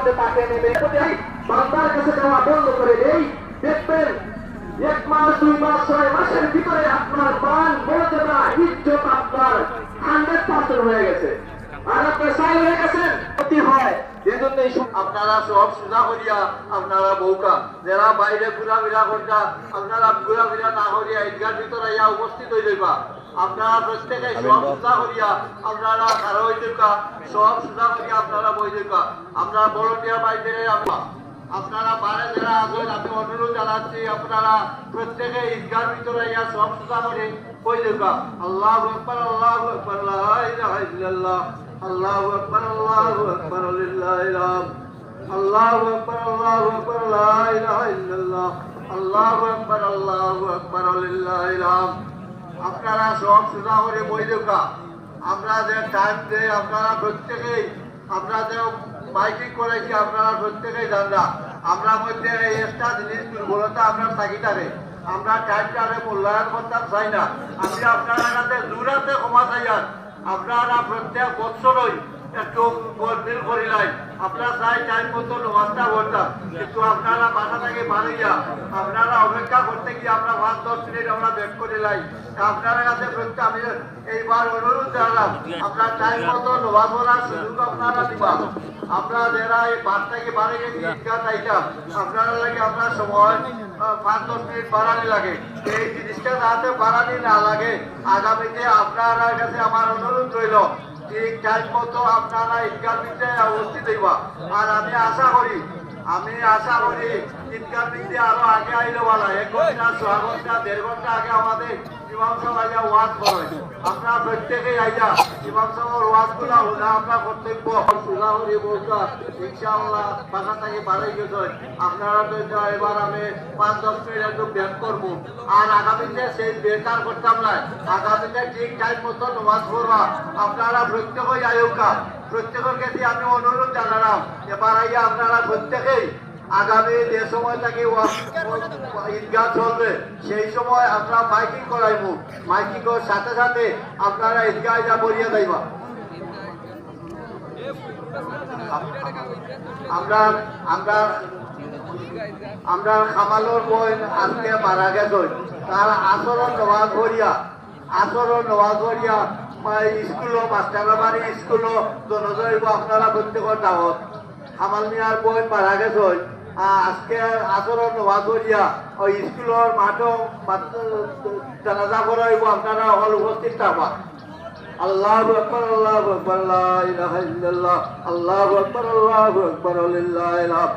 মধ্যে তাকে নেবে বান্দার কাছে যাওয়া বন্ধ করে দেই, দেখবেন 1 মাস 2 মাস 6 মাসের ভিতরে আপনার প্রাণ মর্যাদা ইজ্জত আপনার 100% হয়ে গেছে, আর আপনার সাইল হয়ে গেছেন ক্ষতি হয়। এজন্যই আপনারা সব সোজা করিয়া আপনারা বউকা যারা বাইরে ঘোরাফেরা করতা আপনারা ঘোরাফেরা না করিয়া ঈদগার ভিতরে ইয়া উপস্থিত হয়ে যাইবা। আপনারা প্রত্যেকে সব সোজা করিয়া আপনারা খাড়া হয়ে যাইবা, সব সোজা করিয়া আপনারা বই যাইবা। আমরা ভলান্টিয়ার বাইরে আপনারা বাইরে যারা আছেন আমি অনুরোধ জানাচ্ছি আপনারা প্রত্যেকে ঈদগার ভিতরে ইয়া সব সোজা করে বই যাইবা। আল্লাহু আকবার, আল্লাহু আকবার, লা ইলাহা ইল্লাল্লাহ, আল্লাহু আকবার, আল্লাহু আকবার, লিল্লাহিল হামদ, আল্লাহু আকবার, আল্লাহু আকবার, লা ইলাহা ইল্লাল্লাহ, আল্লাহু আকবার, আল্লাহু আকবার, লিল্লাহিল হামদ। আপনারা সব সোজা করে বই দেখা। আমরা যে টাইম দেই আপনারা প্রত্যেকেই, আমরা যে মাইকিং করেছি আপনারা প্রত্যেকেই জানরা। আমরা মধ্যে এই একটা জিনিস দুর্বলতা আপনার থাকি থাকে, আমরা টাইমটারে মূল্যায়ন করতাম চাই না। আমি আপনারা কাছে দূরাতে ক্ষমা চাইয়ার, আপনারা প্রত্যেক বছরই একটু গরমিল করিলাই আপনারা চাই টাইম মতো নামাজটা পড়তাম, কিন্তু আপনারা বাসা থেকে বাড়িয়া আপনারা অপেক্ষা করতে গিয়ে আমরা 5-10 মিনিট আমরা ব্যাক করিলাই। আপনারা কাছে প্রত্যেক আমি এইবার অনুরোধ জানালাম আপনার টাইম মতো নামাজ পড়ার সুযোগ আপনারা দিবা। আমরা যারা এই বাস থেকে বাড়ি গেছি ঈদগাহ চাইতাম আপনারা লাগে আপনার সময় 5-10 মিনিট বাড়ানি লাগে, এই জিনিসটা যাতে বাড়ানি না লাগে আগামীতে আপনার কাছে আমার অনুরোধ রইল ঠিক টাইম মতো আপনারা ঈদগাহ ভিতরে উপস্থিত হইবা। আর আমি আশা করি ঈদগাহ ভিতরে আরো আগে আইলে ভালো, 1 ঘন্টা 6 ঘন্টা 1.5 ঘন্টা আগে আমাদের ইমাম সাহেব আইয়া ওয়াজ করেন। আপনারা প্রত্যেকেই আইয়া ইমাম সাহেবের ওয়াজ গুলা হলে আপনার কর্তব্য সোজা করে বলতা ইনশাআল্লাহ বাসা থেকে বাড়াই গেছে। আপনারা তো এবার আমি 5-10 মিনিট একটু ব্যাক করবো, আর আগামীতে সেই বেকার করতাম না, আগামীতে ঠিক টাইম মতো নামাজ পড়বা। আপনারা প্রত্যেকেই আয়োকা, প্রত্যেকের কাছে আমি অনুরোধ জানালাম এবার আইয়া আপনারা প্রত্যেকেই আগামী যে সময় থেকে ঈদগাহ চলবে সেই সময় আমরা মাইকিং করাইব, মাইকিং এর সাথে সাথে আপনারা ঈদগাহ যা বলিয়া যাইবা। আমরা খামালোর বোন আজকে মারা গেছে, তার আচরণ নওয়াজ ভরিয়া স্কুল মাস্টার বাড়ি স্কুল জনজৈব আপনারা প্রত্যেকের দাওয়াত। খামাল মিয়ার বোন মারা গেছে, আজকে আচরণ নওয়াজ ভরিয়া ওই স্কুলের মাঠও জানাজা করাইব, আপনারা হল উপস্থিত থাকবা। আল্লাহু আকবার, আল্লাহু আকবার, লা ইলাহা ইল্লাল্লাহ, আল্লাহু আকবার, আল্লাহু আকবার, লিল্লাহিল হামদ।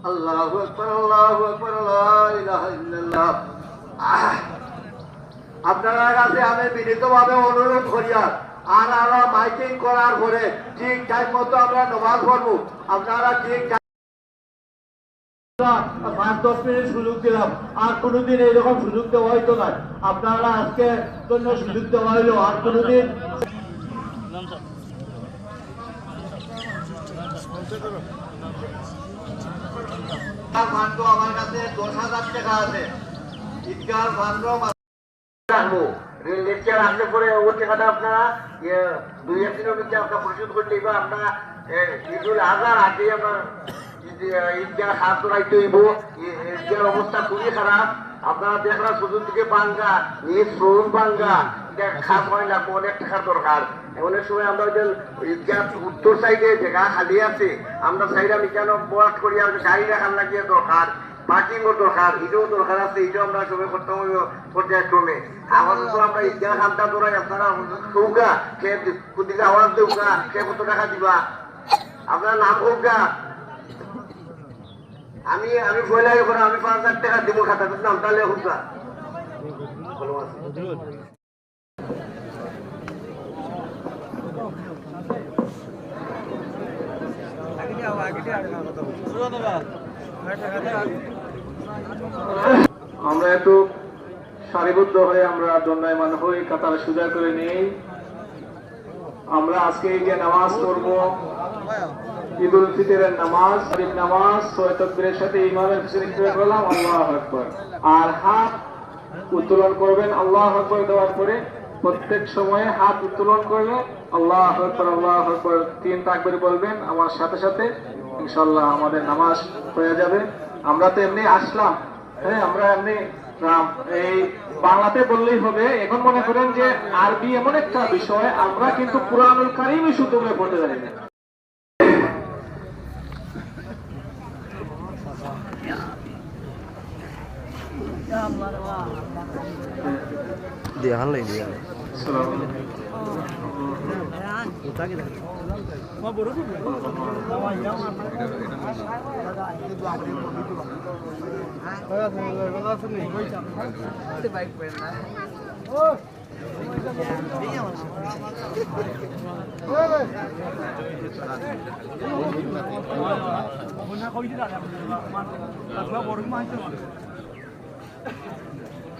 আল্লাহু আকবার, আল্লাহু আকবার, লা ইলাহা ইল্লাল্লাহ। আপনারা কাছে আমি বিনীতভাবে অনুরোধ করিয়া আর আমরা মাইকিং করার পরে ঠিক টাইম মতো আমরা নামাজ পড়বো। আপনারা ঠিক 5-10 মিনিট সুযোগ দিলাম, আর কোনোদিন এইরকম সুযোগ দেওয়া হইতো না। আপনারা আজকে জন্য সুযোগ দেওয়া হইলো, আর কোনোদিন আমার কাছে 10,000 টাকা আছে, ঈদগাহ ফান্ড রাখবো। লেকচার আসলে পরে ওই টাকাটা আপনারা 2-1 দিনের মধ্যে আপনারা পরিশোধ করতে বা আমরা ঈদুল আজহার আগে আমরা ঈদগাহ হাত ধরাইতে হইব। ঈদগার অবস্থা খুবই খারাপ, আপনারা দেখলাম চতুর্দিকে ভাঙ্গা, নিজ ফ্লোর ভাঙ্গা, খাত হয় না, অনেক টাকার দরকার। অনেক সময় আমরা ঈদগাহ উত্তর সাইডে জায়গা খালি আছে, আমরা সাইড আমি কেন বরাদ করি গাড়ি রাখার লাগিয়ে দরকার, পার্কিংও দরকার, এটাও দরকার আছে, এটাও আমরা সবাই করতে হবে পর্যায়ক্রমে। আপাতত আমরা ঈদগাহ খানটা ধরাই আপনারা চৌকা সে দিকে আওয়াজ দেউকা, সে কত টাকা দিবা, আপনার নাম হোকা। আমি বলে করে আমি 5,000 টাকা দিব খাতা নাম, তাহলে হোকা। আমরা একটু সারিবদ্ধ হয়ে আমরা দণ্ডায়মান হই, কাতার সোজা করে নিই। আমরা আজকে এই যে নামাজ পড়বো ঈদ উল ফিতরের নামাজ, নামাজ 6 তাকবীরের সাথে ইমামের পিছনে কিভাবে করলাম আল্লাহু আকবার, আর হাত উত্তোলন করবেন আল্লাহু আকবার দেওয়ার পরে প্রত্যেক সময়ে হাত উত্তোলন করলে আল্লাহু আকবার 3 তাকবীর বলবেন আমার সাথে সাথে, ইনশাআল্লাহ আমাদের নামাজ হয়ে যাবে। আমরা তো এমনি আসলাম, হ্যাঁ আমরা এমনি এই বাংলাতে বললেই হবে। এখন মনে করেন যে আরবি এমন একটা বিষয়, আমরা কিন্তু কুরআনুল কারীমই শুদ্ধ করে পড়তে জানি না। dia hal lain dia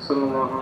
Sallallahu